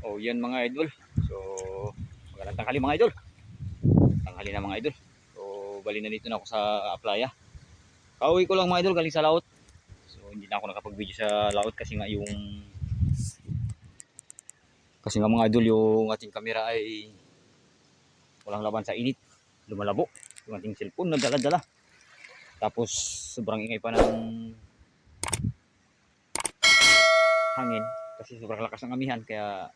O yan mga idol. So magandang tanghali mga idol. Tanghali na mga idol. So bali na dito na ako sa playa. Kauwi ko lang mga idol galing sa laot. So hindi na ako nakapag-video sa laot kasi nga mga idol yung ating camera ay walang laban sa init. Lumalabo yung ating cellphone na dala-dala. Tapos sobrang ingay pa ng hangin kasi sobrang lakas ng amihan kaya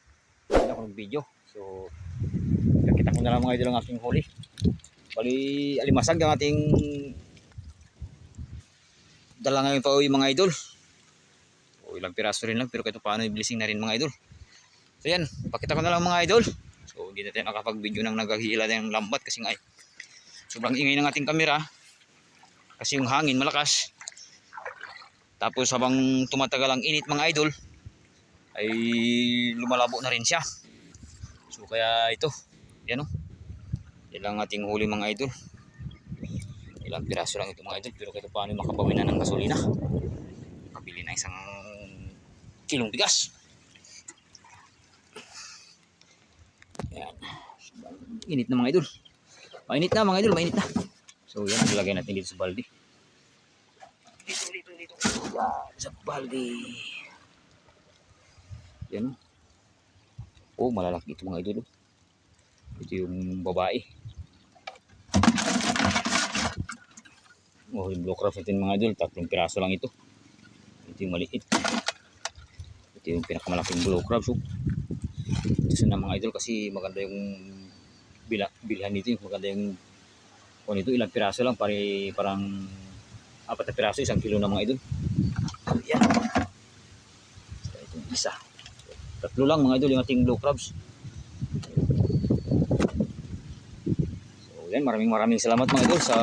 hindi ako nag-video. So kita ko na lang mga idol ang aking huli. Bali alimasag ang ating dala ngayon pa uwi mga idol. O ilang piraso rin lang pero kahit paano i-blessing na rin mga idol. So yan, pakita ko na lang mga idol. So hindi na tayo nakapag-video ng naghihila ng lambat kasi nga sobrang ingay ng ating camera. Kasi yung hangin malakas. Tapos habang tumatagal ang init mga idol ay lumalabo na rin siya. So kaya ito, yan o. Yan lang ating huli mga idol. Ilang piraso lang ito mga idol pero kahit paano makabawi na ng gasolina. Makabili na isang kilong bigas. Yan. Init na mga idol. Mainit na mga idol, mainit na. So yan, ilagay natin dito sa balde. Dito. Yan, sa balde. Yan. Oh, malalaki ito mga idol. Ito yung babae. Oh, yung blue crab natin mga idol, 3 piraso lang ito. Ito yung maliit. Ito yung pinakamalaking blue crab. So, ito na mga idol kasi maganda yung bilhan nito. Maganda yung kung ito ilang piraso lang, parang 4 na piraso, 1 kilo na mga idol. So, yan. So, itong isa. 3 lang mga idol yung ating blue crabs. Yan, maraming salamat mga idol sa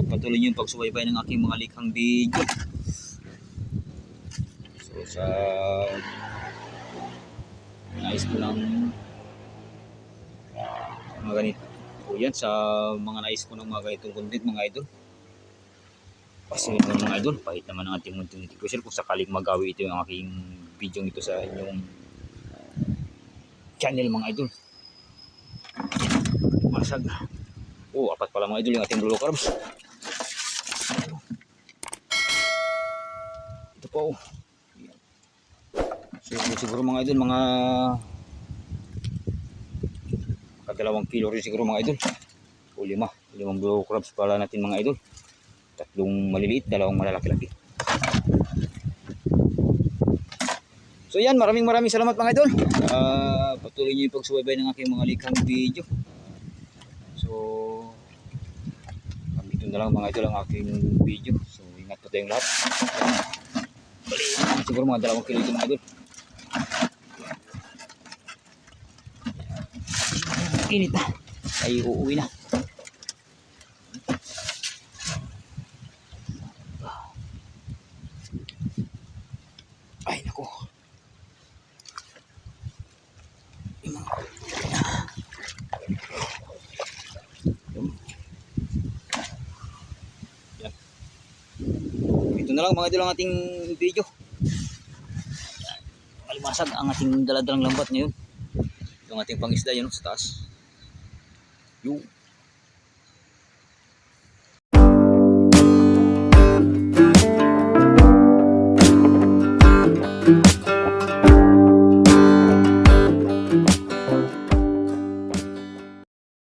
patuloy niyong pagsubaybay ng aking mga likhang video. So sa nais ko ng mga ganito. O yan, sa mga nais ko ng mga ganitong content mga idol. Pasunod ng mga idol, pahit naman ang ating munting notification kung sakaling magawi ito yung aking video ito sa inyong channel mga idol. Masag. Oh, 4 pala mga idol yung ating blue crabs. Ito po. So, siguro mga idol, mga 2 kilo rin siguro mga idol. O 5 blue crabs pala natin mga idol. 3 maliliit, 2 malalaki-laki. So yan, maraming salamat mga idol. Patuloy niyo yung pagsubaybay ng aking mga likhang video. So dito na lang mga idol ang aking video. So ingat po tayong lahat. Bali, siguro mga 2 kilo ito mga idol. Init na. Ay uuwi na. Ay naku. Ito na lang mga idol ang ating video. Malimasag ang ating daladalang lambat ngayon. Yung ating pangisda yun sa taas. Yung